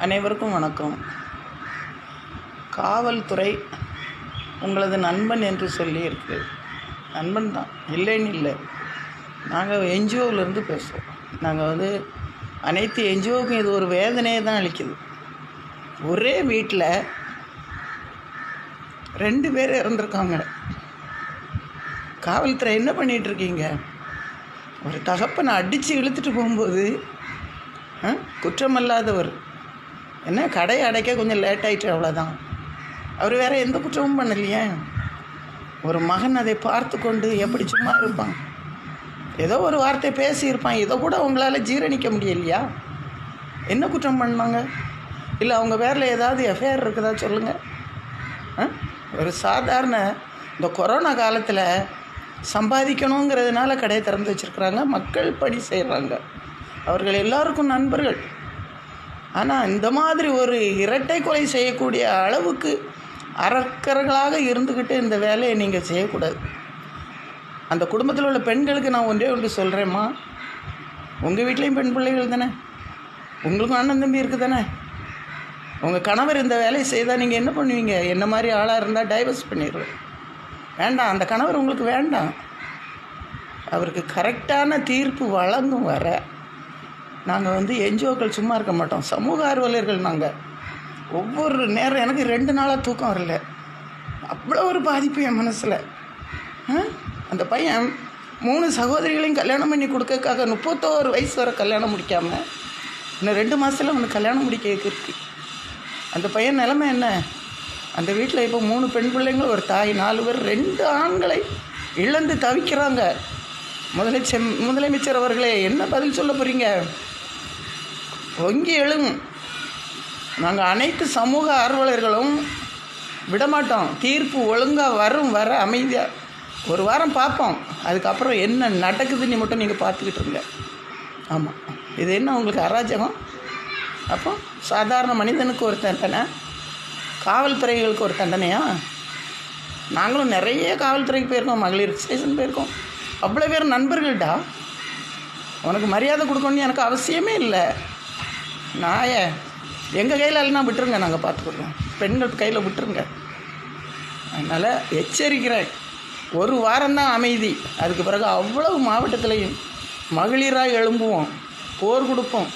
அனைவருக்கும் வணக்கம். காவல்துறை உங்களது நண்பன் என்று சொல்லி இருக்குது. நண்பன் தான், இல்லைன்னு இல்லை. நாங்கள் என்ஜிஓவிலேருந்து பேசுகிறோம். நாங்கள் அனைத்து என்ஜிஓவுக்கும் இது ஒரு வேதனையை தான் அளிக்குது. ஒரே வீட்டில் 2 பேர் இறந்துருக்காங்க. காவல்துறை என்ன பண்ணிகிட்ருக்கீங்க? ஒரு தகப்பனை அடித்து இழுத்துட்டு போகும்போது குற்றமல்லாதவர் என்ன கடையை அடைக்க கொஞ்சம் லேட் ஆகிட்டு, அவ்வளோதான். அவர் வேறு எந்த குற்றமும் பண்ணலையே. ஒரு மகன் அதை பார்த்து கொண்டு எப்படி சும்மா இருப்பான்? ஏதோ ஒரு வார்த்தை பேசியிருப்பான், இதை கூட அவங்களால ஜீரணிக்க முடியலையா? என்ன குற்றம் பண்ணாங்க? இல்லை அவங்க பேரில் ஏதாவது எஃப்ஐஆர் இருக்குதா சொல்லுங்கள். ஒரு சாதாரண இந்த கொரோனா காலத்தில் சம்பாதிக்கணுங்கிறதுனால கடையை திறந்து வச்சுருக்குறாங்க. மக்கள் பணி செய்கிறாங்க, அவர்கள் எல்லோருக்கும் நண்பர்கள். ஆனால் இந்த மாதிரி ஒரு இரட்டை கொலை செய்யக்கூடிய அளவுக்கு அரக்கர்களாக இருந்துக்கிட்டு இந்த வேலையை நீங்கள் செய்யக்கூடாது. அந்த குடும்பத்தில் உள்ள பெண்களுக்கு நான் ஒன்று சொல்கிறேம்மா, உங்கள் வீட்லேயும் பெண் பிள்ளைகள் தானே, உங்களுக்கும் அண்ணன் தம்பி இருக்குது தானே. உங்கள் கணவர் இந்த வேலையை செய்தால் நீங்கள் என்ன பண்ணுவீங்க? என்ன மாதிரி ஆளாக இருந்தால் டைவர்ஸ் பண்ணிடுவேன். வேண்டாம், அந்த கணவர் உங்களுக்கு வேண்டாம். அவருக்கு கரெக்டான தீர்ப்பு வழங்கும் வர நாங்கள் என்ஜிஓக்கள் சும்மா இருக்க மாட்டோம். சமூக ஆர்வலர்கள் நாங்கள். ஒவ்வொரு நேரம் எனக்கு 2 நாளாக தூக்கம் வரல. அவ்வளோ ஒரு பாதிப்பு என் மனசில். அந்த பையன் 3 சகோதரிகளையும் கல்யாணம் பண்ணி கொடுக்கறதுக்காக 31 வயசு வரை கல்யாணம் முடிக்காமல் இன்னும் 2 மாதத்தில் அவனுக்கு கல்யாணம் முடிக்க இருக்கு. அந்த பையன் நிலைமை என்ன? அந்த வீட்டில் இப்போ 3 பெண் பிள்ளைங்க, ஒரு தாய், 4 பேர், 2 ஆண்களை இழந்து தவிக்கிறாங்க. முதலமைச்சர் அவர்களே, என்ன பதில் சொல்ல போகிறீங்க? ஒங்கி எழும். நாங்கள் அனைத்து சமூக ஆர்வலர்களும் விடமாட்டோம். தீர்ப்பு ஒழுங்காக வர அமைதியாக ஒரு வாரம் பார்ப்போம். அதுக்கப்புறம் என்ன நடக்குதுன்னு மட்டும் நீங்கள் பார்த்துக்கிட்டு இருங்க. ஆமாம், இது என்ன உங்களுக்கு அராஜகம்? அப்போ சாதாரண மனிதனுக்கு ஒரு தண்டனை, காவல்துறைகளுக்கு ஒரு தண்டனையா? நாங்களும் நிறைய காவல்துறைக்கு போயிருக்கோம், மகளிர் ஸ்டேஷன் போயிருக்கோம். அவ்வளோ பேர் நண்பர்கள்டா. உனக்கு மரியாதை கொடுக்கணும்னு எனக்கு அவசியமே இல்லை. எங்கள் கையில் இல்லைனா விட்டுருங்க, நாங்கள் பார்த்துக்குறோம். பெண்கள் கையில் விட்டுருங்க. அதனால் எச்சரிக்கிறேன், ஒரு வாரம்தான் அமைதி. அதுக்கு பிறகு அவ்வளவு மாவட்டத்திலையும் மகளிராக எழும்புவோம், போர் கொடுப்போம்,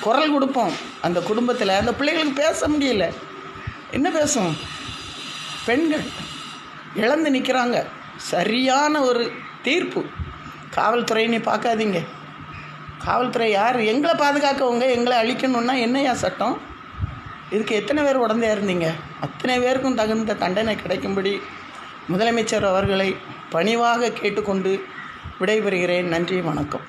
குரல் கொடுப்போம். அந்த குடும்பத்தில் அந்த பிள்ளைகளுக்கு பேச முடியல, என்ன பேசும்? பெண்கள் இழந்து நிற்கிறாங்க. சரியான ஒரு தீர்ப்பு. காவல்துறைன்னு பார்க்காதீங்க. காவல்துறை யார்? எங்களை பாதுகாக்கவங்க, எங்களை அழிக்கணுன்னா என்னையா சட்டம்? இதுக்கு எத்தனை பேர் உடந்தையாக இருந்தீங்க? அத்தனை பேருக்கும் தகுந்த தண்டனை கிடைக்கும்படி முதலமைச்சர் அவர்களை பணிவாக கேட்டுக்கொண்டு விடைபெறுகிறேன். நன்றி, வணக்கம்.